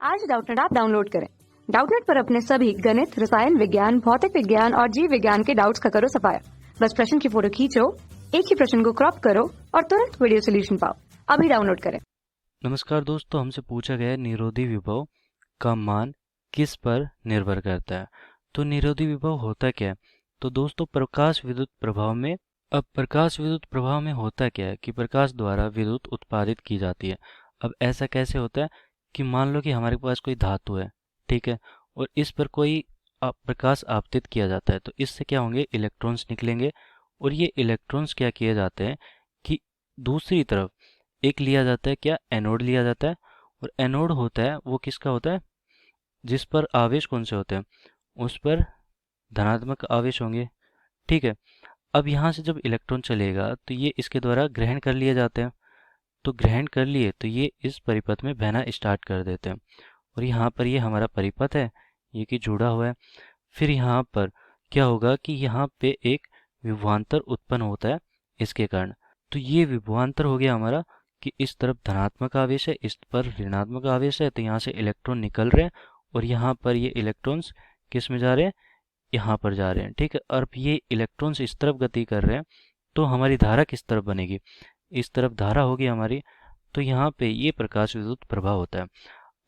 आज Doubtnut app download करें। Doubtnut पर अपने सभी गणित, रसायन विज्ञान, भौतिक विज्ञान और जीव विज्ञान के डाउट्स का करो सफाया। बस प्रश्न की फोटो खींचो, एक ही प्रश्न को क्रॉप करो और तुरंत वीडियो सोल्यूशन पाओ। अभी डाउनलोड करें। नमस्कार दोस्तों, हमसे पूछा गया है निरोधी विभव का मान किस पर निर्भर करता है। तो निरोधी विभव होता क्या है? तो दोस्तों प्रकाश विद्युत प्रभाव में होता क्या है कि प्रकाश द्वारा विद्युत उत्पादित की जाती है। अब ऐसा कैसे होता है कि मान लो कि हमारे पास कोई धातु है, ठीक है, और इस पर कोई प्रकाश आपतित किया जाता है, तो इससे क्या होंगे, इलेक्ट्रॉन्स निकलेंगे। और ये इलेक्ट्रॉन्स क्या किए जाते हैं कि दूसरी तरफ एक लिया जाता है, क्या, एनोड लिया जाता है। और एनोड होता है वो किसका होता है, जिस पर आवेश कौन से होते हैं, उस पर धनात्मक आवेश होंगे, ठीक है। अब यहाँ से जब इलेक्ट्रॉन चलेगा तो ये इसके द्वारा ग्रहण कर लिए जाते हैं। तो ग्रहण कर लिए तो ये इस परिपथ में बहना स्टार्ट कर देते हैं। और यहाँ पर ये हमारा परिपथ है, ये कि जुड़ा हुआ है। फिर यहाँ पर क्या होगा कि यहाँ पे एक विभवांतर उत्पन्न होता है इसके कारण। तो ये विभवांतर हो गया हमारा कि इस तरफ धनात्मक आवेश है, इस पर ऋणात्मक आवेश है, तो यहाँ से इलेक्ट्रॉन निकल रहे हैं और यहाँ पर ये इलेक्ट्रॉन्स किस में जा रहे हैं, यहाँ पर जा रहे हैं, ठीक है। और ये इलेक्ट्रॉन्स इस तरफ गति कर रहे हैं, तो हमारी धारा किस तरफ बनेगी, इस तरफ धारा होगी हमारी। तो यहाँ पे ये प्रकाश विद्युत प्रभाव होता है।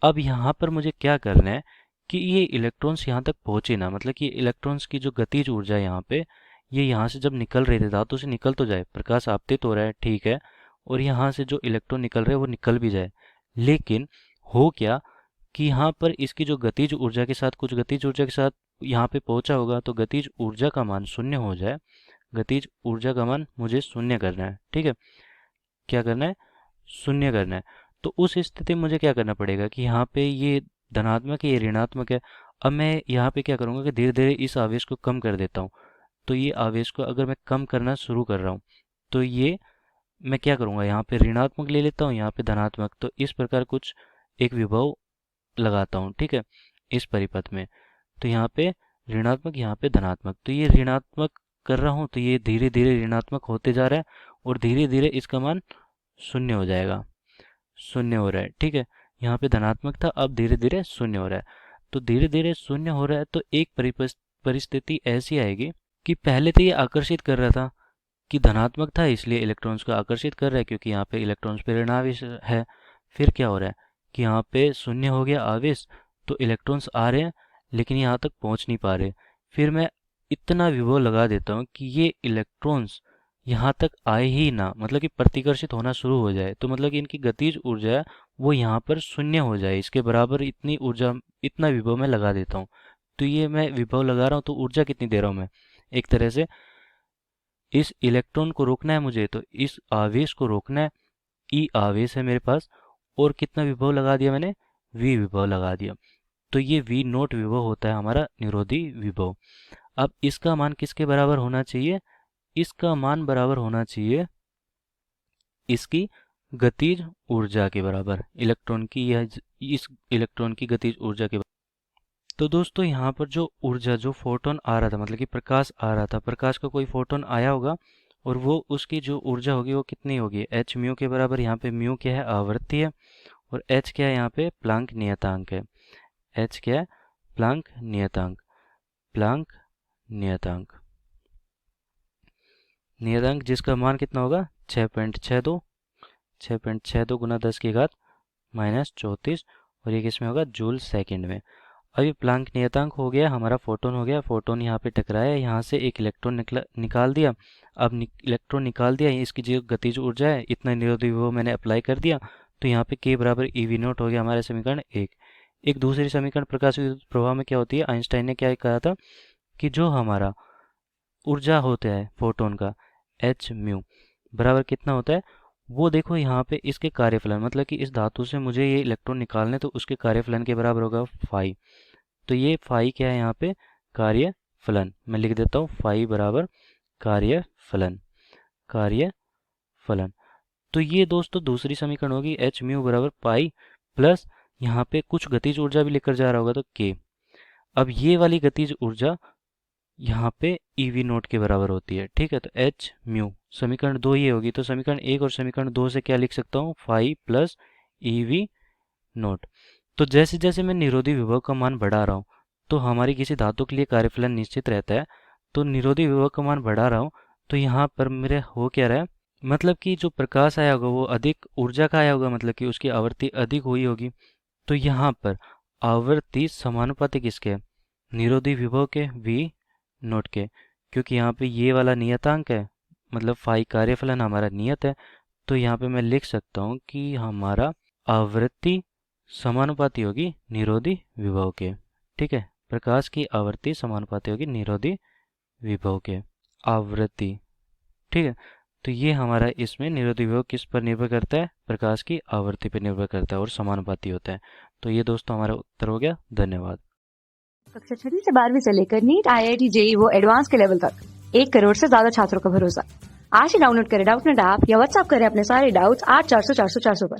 अब यहाँ पर मुझे क्या करना है कि ये इलेक्ट्रॉन्स यहाँ तक पहुँचे ना, मतलब कि इलेक्ट्रॉन्स की जो गतिज ऊर्जा है यहाँ पे, ये यहाँ से जब निकल रहे थे, धातु से निकल तो जाए, प्रकाश आपतित हो रहा है, ठीक है, और यहाँ से जो इलेक्ट्रॉन निकल रहे हैं वो निकल भी जाए। लेकिन हो क्या कि यहाँ पर इसकी जो गतिज ऊर्जा के साथ, कुछ गतिज ऊर्जा के साथ यहाँ पे पहुँचा होगा, तो गतिज ऊर्जा का मान शून्य हो जाए। गतिज ऊर्जा का मान मुझे शून्य करना है, ठीक है। क्या करना है, शून्य करना है। तो उस स्थिति में मुझे क्या करना पड़ेगा कि यहाँ पे ये धनात्मक है, ये ऋणात्मक है। अब मैं यहाँ पे क्या करूँगा कि धीरे धीरे इस आवेश को कम कर देता हूँ। तो ये आवेश को अगर मैं कम करना शुरू कर रहा हूँ, तो ये मैं क्या करूँगा, यहाँ पे ऋणात्मक ले लेता हूँ, यहाँ पे धनात्मक। तो इस प्रकार कुछ एक विभव लगाता हूँ, ठीक है, इस परिपथ में। तो यहाँ पे ऋणात्मक, यहाँ पे धनात्मक, तो ये ऋणात्मक कर रहा हूँ, तो ये धीरे धीरे ऋणात्मक होते जा रहा है और धीरे धीरे इसका मान शून्य हो जाएगा, शून्य हो रहा है, ठीक है। यहाँ पे धनात्मक था, अब धीरे धीरे शून्य हो रहा है। तो धीरे धीरे शून्य हो रहा है, तो एक परिस्थिति ऐसी आएगी कि पहले तो ये आकर्षित कर रहा था कि धनात्मक था, इसलिए इलेक्ट्रॉन्स को आकर्षित कर रहा है, क्योंकि यहाँ पे इलेक्ट्रॉन्स पे ऋण आवेश है। फिर क्या हो रहा है कि यहाँ पे शून्य हो गया आवेश, तो इलेक्ट्रॉन्स आ रहे हैं लेकिन यहाँ तक पहुँच नहीं पा रहे। फिर मैं इतना विभव लगा देता हूँ कि ये इलेक्ट्रॉन्स यहाँ तक आए ही ना, मतलब कि प्रतिकर्षित होना शुरू हो जाए। तो मतलब कि इनकी गतिज ऊर्जा है वो यहाँ पर शून्य हो जाए, इसके बराबर इतनी ऊर्जा, इतना विभव मैं लगा देता हूँ। तो ये मैं विभव लगा रहा हूँ, तो ऊर्जा कितनी दे रहा हूँ मैं, एक तरह से इस इलेक्ट्रॉन को रोकना है मुझे, तो इस आवेश को रोकना है। ई आवेश है मेरे पास, और कितना विभव लगा दिया मैंने, वी विभव लगा दिया। तो ये वी नोट विभव होता है हमारा निरोधी विभव। अब इसका मान किसके बराबर होना चाहिए, इसका मान बराबर होना चाहिए इसकी गतिज ऊर्जा के बराबर, इलेक्ट्रॉन की, यह इस इलेक्ट्रॉन की गतिज ऊर्जा के बराबर। तो दोस्तों यहाँ पर जो ऊर्जा, जो फोटोन आ रहा था, मतलब कि प्रकाश आ रहा था, प्रकाश का कोई फोटोन आया होगा, और वो उसकी जो ऊर्जा होगी वो कितनी होगी, एच म्यू के बराबर। यहाँ पे म्यू क्या है, आवृत्ति है, और एच क्या है, यहाँ पे प्लांक नियतांक है। एच क्या है, प्लांक नियतांक, प्लांक नियतांक, नियतांक जिसका मान कितना होगा, 6.62, 6.62 गुना 10 की घात -34, और ये किसमें होगा, जूल सेकंड में। अभी प्लांक नियतांक हो गया, हमारा फोटोन हो गया, फोटोन यहाँ पे टकराया, यहाँ से एक इलेक्ट्रॉन निकाल दिया। अब इलेक्ट्रॉन निकाल दिया, इसकी जो गतिज ऊर्जा है, इतना निरोधी वो मैंने अप्लाई कर दिया। तो यहाँ पे के बराबर ई वी नोट हो गया हमारा समीकरण एक। एक दूसरी समीकरण प्रकाश विद्युत प्रभाव में क्या होती है, आइंस्टाइन ने क्या कहा था कि जो हमारा ऊर्जा होता है फोटोन का, एच म्यू बराबर कितना होता है, वो देखो यहाँ पे इसके कार्यफलन, मतलब कि इस धातु से मुझे ये इलेक्ट्रॉन निकालने, तो उसके कार्यफलन के बराबर होगा फाई। तो ये फाई क्या है, यहाँ पे कार्य फलन, मैं लिख देता हूँ फाई बराबर कार्य फलन, कार्य फलन। तो ये दोस्तों दूसरी समीकरण होगी, एच म्यू बराबर पाई प्लस यहाँ पे कुछ गतिज ऊर्जा भी लेकर जा रहा होगा, तो के। अब ये वाली गतिज ऊर्जा यहाँ पे ई वी नोट के बराबर होती है, ठीक है। तो एच म्यू समीकरण दो ये होगी, तो समीकरण एक और समीकरण दो से क्या लिख सकता हूँ, phi plus e V naught. तो जैसे जैसे मैं निरोधी विभव का मान बढ़ा रहा हूँ तो हमारी किसी धातु के लिए कार्यफलन निश्चित रहता है। तो निरोधी विभव का मान बढ़ा रहा हूँ तो यहाँ पर मेरे हो क्या रहा है, मतलब कि जो प्रकाश आया होगा वो अधिक ऊर्जा का आया होगा, मतलब कि उसकी आवृत्ति अधिक हुई होगी। तो यहाँ पर आवृत्ति समानुपाती किसके है, निरोधी विभव के v नोट के, क्योंकि यहाँ पे ये वाला नियतांक है, मतलब फाई कार्यफलन हमारा नियत है। तो यहाँ पे मैं लिख सकता हूँ कि हमारा आवृत्ति समानुपाती होगी निरोधी विभव के। ठीक है, प्रकाश की आवृत्ति समानुपाती होगी निरोधी विभव के आवृत्ति। ठीक है, तो ये हमारा इसमें निरोधी विभव किस पर निर्भर करता है, प्रकाश की आवृत्ति पर निर्भर करता है और समानुपाती होता है। तो ये दोस्तों हमारा उत्तर हो गया। धन्यवाद। कक्षा 6वीं से 12वीं से लेकर नीट, IIT, JEE वो एडवांस के लेवल तक 1 करोड़ से ज्यादा छात्रों का भरोसा। आज ही डाउनलोड करें डाउटनेट ऐप या व्हाट्सएप करें अपने सारे डाउट्स 8400 400 400 पर।